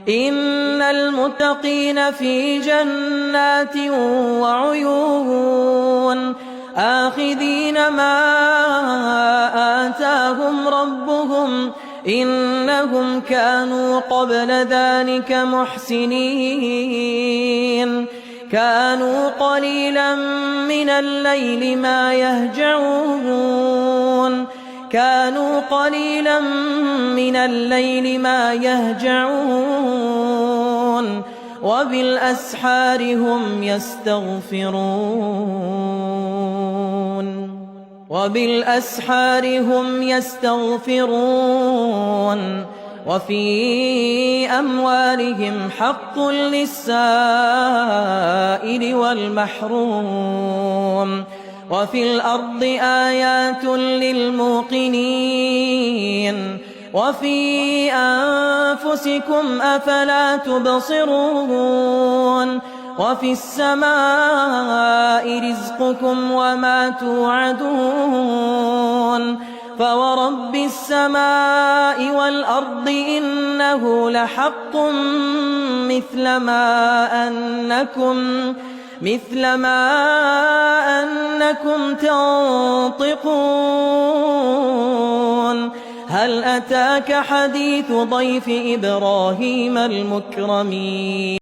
إن المتقين في جنات وعيون آخذين ما آتاهم ربهم إنهم كانوا قبل ذلك محسنين كانوا قليلا من الليل ما يهجعون وبالأسحار هم يستغفرون وفي أموالهم حق للسائل والمحروم وفي الأرض آيات للموقنين وفي أنفسكم أفلا تبصرون وفي السماء رزقكم وما توعدون فورب السماء والأرض إنه لحق مثل ما أنكم تنطقون هل أتاك حديث ضيف إبراهيم المكرمين